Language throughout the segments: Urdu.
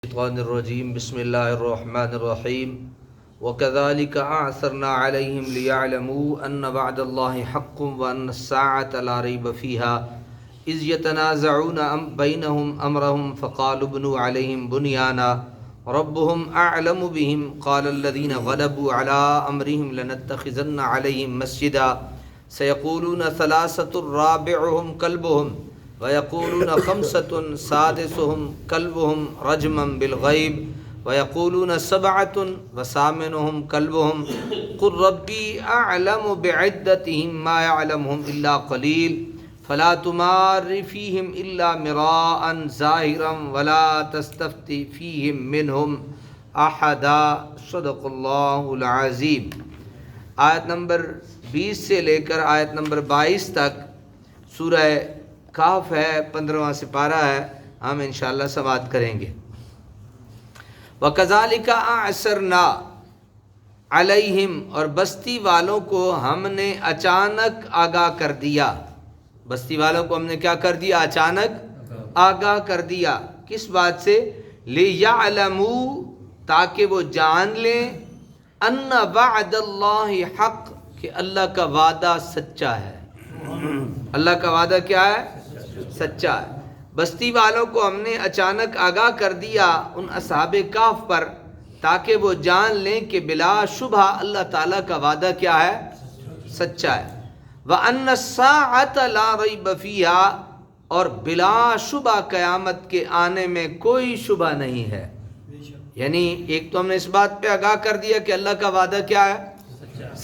الشيطان الرجيم بسم الله الرحمن الرحيم وكذلك أعثرنا عليهم ليعلموا أن وعد الله حق وأن الساعة لا ريب فيها إذ يتنازعون بينهم أمرهم فقالوا ابنوا عليهم بنيانا ربهم أعلم بهم قال الذين غلبوا على أمرهم لنتخذن عليهم مسجدا سيقولون ثلاثة رابعهم كلبهم ويقولون خمسة سادسهم كلبهم رجما بالغيب ويقولون سبعة وثامنهم كلبهم قل ربي أعلم بعدتهم ما يعلمهم إلا قليل فلا تمار فيهم إلا مراء ظاهرا ولا تستفت فيهم منهم أحدا صدق اللہ العظیم۔ آیت نمبر 20 سے لے کر آیت نمبر 22 تک سورہ کہف ہے، 15واں سپارہ ہے، ہم انشاءاللہ سماعت کریں گے۔ وَكَذَلِكَ أَعْثَرْنَا عَلَيْهِمْ، اور بستی والوں کو ہم نے اچانک آگاہ کر دیا۔ بستی والوں کو ہم نے کیا کر دیا؟ اچانک آگاہ کر دیا۔ کس بات سے؟ لِيَعْلَمُوا، تاکہ وہ جان لیں، أَنَّ وَعْدَ اللَّهِ حق، کہ اللہ کا وعدہ سچا ہے۔ اللہ کا وعدہ کیا ہے؟ سچا ہے۔ بستی والوں کو ہم نے اچانک آگاہ کر دیا ان اصحاب کہف پر، تاکہ وہ جان لیں کہ بلا شبہ اللہ تعالیٰ کا وعدہ کیا ہے؟ سچا ہے۔ وَأَنَّ السَّاعَةَ لَا رَيْبَ فِيهَا، اور بلا شبہ قیامت کے آنے میں کوئی شبہ نہیں ہے۔ یعنی ایک تو ہم نے اس بات پہ آگاہ کر دیا کہ اللہ کا وعدہ کیا ہے؟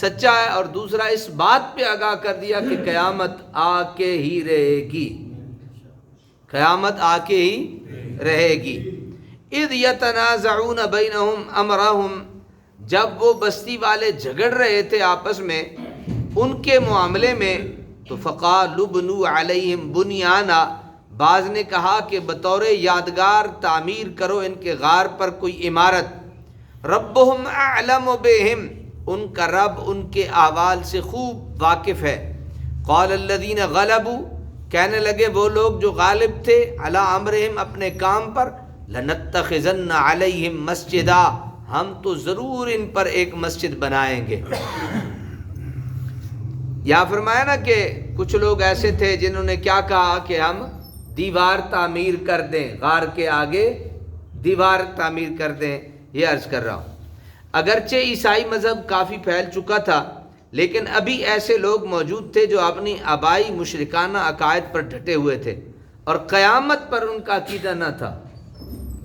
سچا ہے، اور دوسرا اس بات پہ آگاہ کر دیا کہ قیامت آ کے ہی رہے گی، قیامت آ کے ہی رہے گی۔ اذ یتنازعون بینہم امرہم، جب وہ بستی والے جھگڑ رہے تھے آپس میں ان کے معاملے میں، تو فقالوا ابنوا علیہم بنیانا، بعض نے کہا کہ بطور یادگار تعمیر کرو ان کے غار پر کوئی عمارت۔ ربہم اعلم بہم، ان کا رب ان کے احوال سے خوب واقف ہے۔ قال الذین غلبوا، کہنے لگے وہ لوگ جو غالب تھے، علی امرہم، اپنے کام پر، لنتخذن علیہم مسجدا، ہم تو ضرور ان پر ایک مسجد بنائیں گے۔ یا فرمایا نا کہ کچھ لوگ ایسے تھے جنہوں نے کیا کہا کہ ہم دیوار تعمیر کر دیں، غار کے آگے دیوار تعمیر کر دیں۔ یہ عرض کر رہا ہوں، اگرچہ عیسائی مذہب کافی پھیل چکا تھا، لیکن ابھی ایسے لوگ موجود تھے جو اپنی آبائی مشرکانہ عقائد پر ڈٹے ہوئے تھے، اور قیامت پر ان کا عقیدہ نہ تھا۔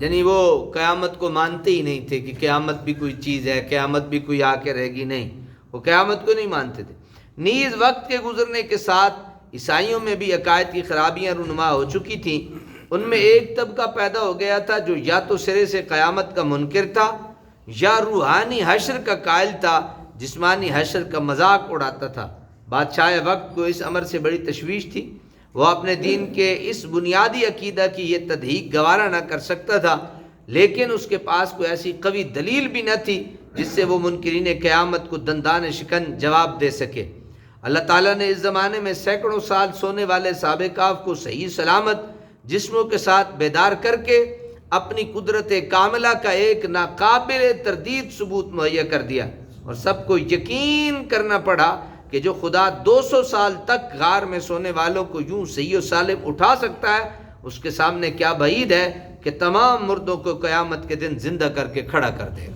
یعنی وہ قیامت کو مانتے ہی نہیں تھے کہ قیامت بھی کوئی چیز ہے، قیامت بھی کوئی آ کے رہے گی، نہیں، وہ قیامت کو نہیں مانتے تھے۔ نیز وقت کے گزرنے کے ساتھ عیسائیوں میں بھی عقائد کی خرابیاں رونما ہو چکی تھیں۔ ان میں ایک طبقہ پیدا ہو گیا تھا جو یا تو سرے سے قیامت کا منکر تھا، یا روحانی حشر کا قائل تھا، جسمانی حشر کا مذاق اڑاتا تھا۔ بادشاہ وقت کو اس امر سے بڑی تشویش تھی، وہ اپنے دین کے اس بنیادی عقیدہ کی یہ تدحیق گوارا نہ کر سکتا تھا، لیکن اس کے پاس کوئی ایسی قوی دلیل بھی نہ تھی جس سے وہ منکرین قیامت کو دندان شکن جواب دے سکے۔ اللہ تعالیٰ نے اس زمانے میں سینکڑوں سال سونے والے اصحاب کہف کو صحیح سلامت جسموں کے ساتھ بیدار کر کے اپنی قدرت کاملہ کا ایک ناقابل تردید ثبوت مہیا کر دیا، اور سب کو یقین کرنا پڑا کہ جو خدا 200 سال تک غار میں سونے والوں کو یوں صحیح و سالم اٹھا سکتا ہے، اس کے سامنے کیا بعید ہے کہ تمام مردوں کو قیامت کے دن زندہ کر کے کھڑا کر دے گا۔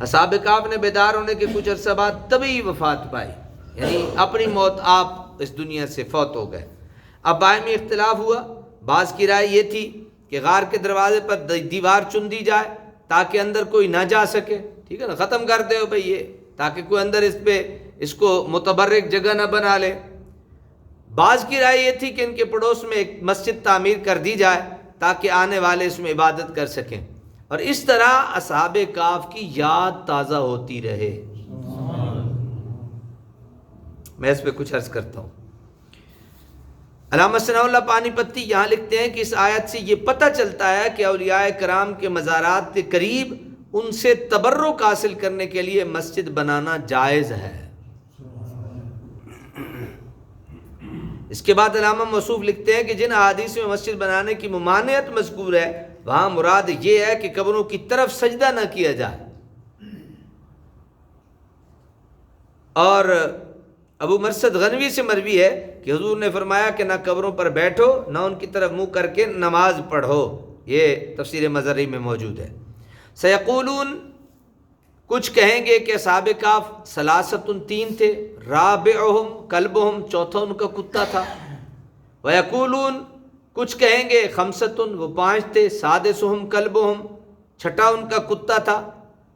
اصحاب کہف نے بیدار ہونے کے کچھ عرصہ بعد طبی وفات پائی، یعنی اپنی موت آپ اس دنیا سے فوت ہو گئے۔ اب باہمی اختلاف ہوا، بعض کی رائے یہ تھی کہ غار کے دروازے پر دیوار چن دی جائے تاکہ اندر کوئی نہ جا سکے، ٹھیک ہے نا، ختم کر دے بھئی یہ، تاکہ کوئی اندر اس کو متبرک جگہ نہ بنا لے۔ بعض کی رائے یہ تھی کہ ان کے پڑوس میں ایک مسجد تعمیر کر دی جائے تاکہ آنے والے اس میں عبادت کر سکیں، اور اس طرح اصحاب کہف کی یاد تازہ ہوتی رہے۔ میں اس پہ کچھ عرض کرتا ہوں۔ علامہ ثناء اللہ پانی پتی یہاں لکھتے ہیں کہ اس آیت سے یہ پتہ چلتا ہے کہ اولیاء کرام کے مزارات کے قریب ان سے تبرک حاصل کرنے کے لیے مسجد بنانا جائز ہے۔ اس کے بعد علامہ موصوف لکھتے ہیں کہ جن احادیث میں مسجد بنانے کی ممانعت مذکور ہے وہاں مراد یہ ہے کہ قبروں کی طرف سجدہ نہ کیا جائے. اور ابو مرثد غنوی سے مروی ہے کہ حضور نے فرمایا کہ نہ قبروں پر بیٹھو نہ ان کی طرف منہ کر کے نماز پڑھو. یہ تفسیر مزری میں موجود ہے. سیقولون، کچھ کہیں گے کہ اصحاب کہف ثلاثۃ تین تھے، رابعہم کلبہم چوتھا ان کا کتا تھا. ویقولون، کچھ کہیں گے خمسۃ وہ پانچ تھے، سادسہم کلبہم چھٹا ان کا کتا تھا.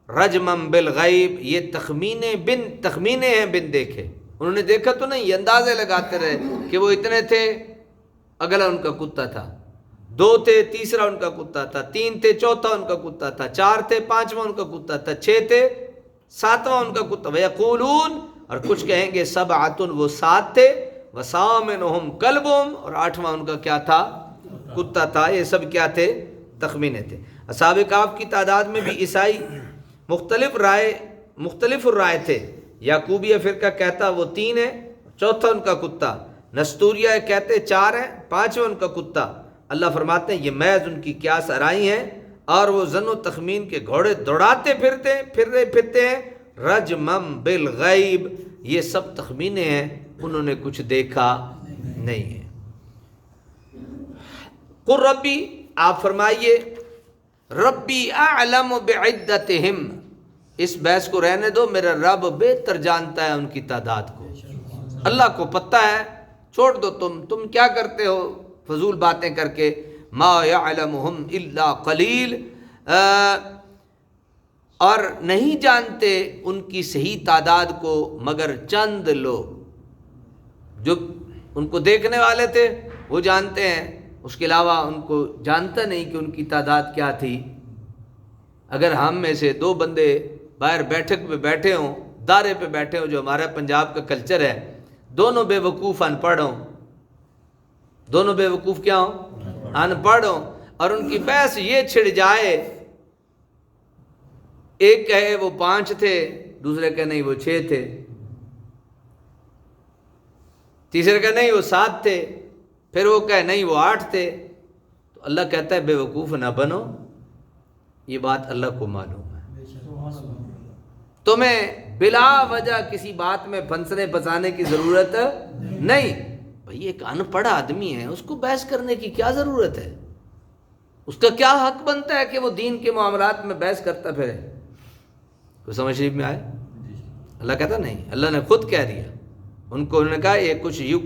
رجمم بالغیب، یہ تخمینے ہیں بن دیکھے. انہوں نے دیکھا تو نہیں، یہ اندازے لگاتے رہے کہ وہ اتنے تھے، اگلا ان کا کتا تھا، دو تھے تیسرا ان کا کتا تھا، تین تھے چوتھا ان کا کتا تھا، چار تھے پانچواں ان کا کتا تھا، چھ تھے ساتواں ان کا کتا. ویقولون، اور کچھ کہیں گے سبعۃ وہ سات تھے، وثامنہم کلبہم اور آٹھواں ان کا کیا تھا؟ کتا تھا. یہ سب کیا تھے؟ تخمینے تھے. اصحاب کہف کی تعداد میں بھی عیسائی مختلف رائے تھے. یعقوبیہ فرقہ کہتا وہ تین ہے، چوتھا ان کا کتا. نستوریہ کہتے چار ہیں، پانچواں ان کا کتا. اللہ فرماتے ہیں یہ محض ان کی قیاس آرائی ہیں اور وہ ظن و تخمین کے گھوڑے دوڑاتے پھرتے ہیں. رجمم بالغیب، یہ سب تخمینے ہیں، انہوں نے کچھ دیکھا نہیں ہے. قل ربی، آپ فرمائیے ربی اعلم بعدتہم، اس بحث کو رہنے دو، میرا رب بہتر جانتا ہے ان کی تعداد کو. اللہ کو پتہ ہے، چھوڑ دو. تم کیا کرتے ہو فضول باتیں کر کے. ما یعلمہم الا قلیل، اور نہیں جانتے ان کی صحیح تعداد کو مگر چند لوگ. جو ان کو دیکھنے والے تھے وہ جانتے ہیں، اس کے علاوہ ان کو جانتا نہیں کہ ان کی تعداد کیا تھی. اگر ہم میں سے دو بندے باہر بیٹھک پہ بیٹھے ہوں، دارے پہ بیٹھے ہوں، جو ہمارا پنجاب کا کلچر ہے، دونوں بے وقوف ان پڑھ ہوں، دونوں بے وقوف کیا ہوں؟ ان پڑھ ہوں، اور ان کی بحث یہ چھڑ جائے، ایک کہے وہ 5 تھے، دوسرے کہے نہیں وہ 6 تھے، تیسرے کہے نہیں وہ 7 تھے، پھر وہ کہے نہیں وہ 8 تھے، تو اللہ کہتا ہے بے وقوف نہ بنو. یہ بات اللہ کو معلوم ہے. تمہیں بلا وجہ کسی بات میں پھنسنے پھنسانے کی ضرورت نہیں. بھئی ایک ان پڑھ آدمی ہے، اس کو بحث کرنے کی کیا ضرورت ہے؟ اس کا کیا حق بنتا ہے کہ وہ دین کے معاملات میں بحث کرتا پھرے؟ کوئی سمجھ شریف میں آئے؟ اللہ کہتا نہیں، اللہ نے خود کہہ دیا ان کو. انہوں نے کہا یہ کچھ یوں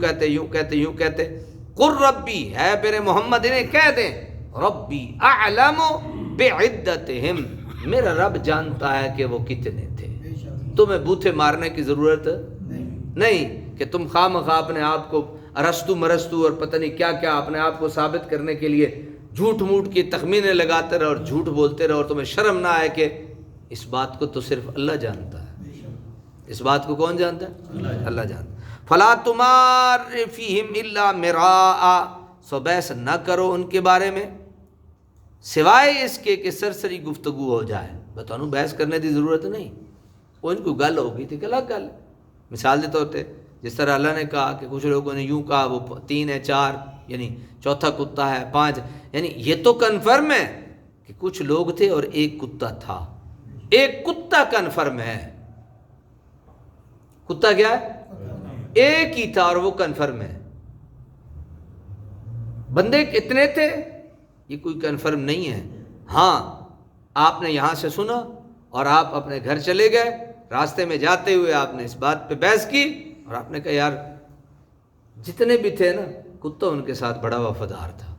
کہتے. قل ربی، ہے میرے محمد انہیں کہہ دیں ربی اعلم بعدتہم، میرا رب جانتا ہے کہ وہ کتنے تھے. تمہیں بوتھے مارنے کی ضرورت نہیں کہ تم خواہ مخواہ اپنے آپ کو ارستو مرستو اور پتہ نہیں کیا کیا اپنے آپ کو ثابت کرنے کے لیے جھوٹ موٹ کی تخمینے لگاتے رہو اور جھوٹ بولتے رہو، اور تمہیں شرم نہ آئے کہ اس بات کو تو صرف اللہ جانتا ہے. اس بات کو کون جانتا ہے؟ اللہ جانتا ہے. فلا تمار فیہم الا مراء، سو بحث نہ کرو ان کے بارے میں سوائے اس کے کہ سرسری گفتگو ہو جائے. بتانو بحث کرنے کی ضرورت نہیں. وہ ان کو گل ہو گئی تھی کہ الگ گل. مثال دیتے ہوتے جس طرح اللہ نے کہا کہ کچھ لوگوں نے یوں کہا وہ 3 ہے 4، یعنی چوتھا کتا ہے 5، یعنی یہ تو کنفرم ہے کہ کچھ لوگ تھے اور ایک کتا تھا. ایک کتا کنفرم ہے. کتا کیا ہے؟ ایک ہی تھا اور وہ کنفرم ہے. بندے کتنے تھے یہ کوئی کنفرم نہیں ہے. ہاں آپ نے یہاں سے سنا اور آپ اپنے گھر چلے گئے، راستے میں جاتے ہوئے آپ نے اس بات پہ بحث کی اور آپ نے کہا یار جتنے بھی تھے نا کتا ان کے ساتھ بڑا وفادار تھا،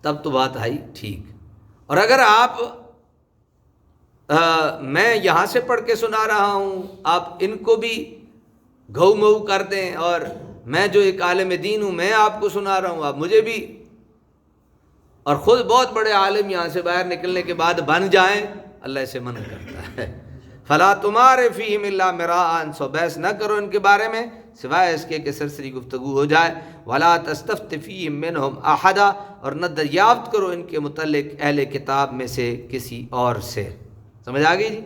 تب تو بات آئی ٹھیک. اور اگر آپ میں یہاں سے پڑھ کے سنا رہا ہوں، آپ ان کو بھی گھو مئو کر دیں، اور میں جو ایک عالم دین ہوں میں آپ کو سنا رہا ہوں، آپ مجھے بھی، اور خود بہت بڑے عالم یہاں سے باہر نکلنے کے بعد بن جائیں، اللہ اسے منع کرتا ہے. فلا تمار فیہم الا مراء، سو بحث نہ کرو ان کے بارے میں سوائے اس کے کہ سرسری گفتگو ہو جائے. ولا تستفت فیہم منہم احدا، اور نہ دریافت کرو ان کے متعلق اہل کتاب میں سے کسی اور سے. سمجھ آ گئی جی؟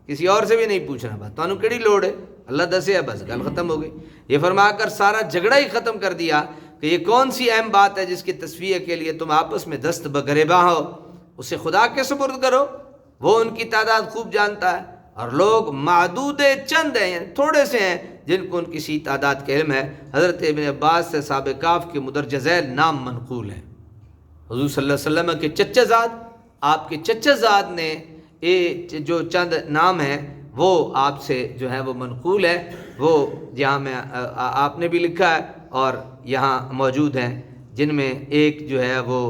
کسی اور سے بھی نہیں پوچھنا. بات تو کیڑی لوڑ ہے، اللہ دسے ہے بس گل ختم ہو گئی. یہ فرما کر سارا جھگڑا ہی ختم کر دیا. کہ یہ کون سی اہم بات ہے جس کی تصفیہ کے لیے تم آپس میں دست بگریباں ہو، اسے خدا کے سپرد کرو، وہ ان کی تعداد خوب جانتا ہے، اور لوگ معدود چند ہیں، یعنی تھوڑے سے ہیں جن کو ان کسی تعداد کا علم ہے۔ حضرت ابن عباس سے اصحاب کہف کے مدرجہ ذیل نام منقول ہیں۔ حضور صلی اللہ علیہ وسلم کے چچا زاد، آپ کے چچا زاد نے جو چند نام ہیں وہ آپ سے جو ہے وہ منقول ہے، وہ جہاں میں آپ نے بھی لکھا ہے اور یہاں موجود ہیں، جن میں ایک جو ہے وہ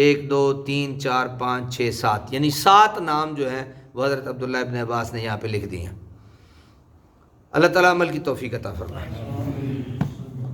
1 2 3 4 5 6 7 یعنی 7 نام جو ہیں وہ حضرت عبداللہ ابن عباس نے یہاں پہ لکھ دیے ہیں۔ اللہ تعالیٰ عمل کی توفیق عطا فرمائے۔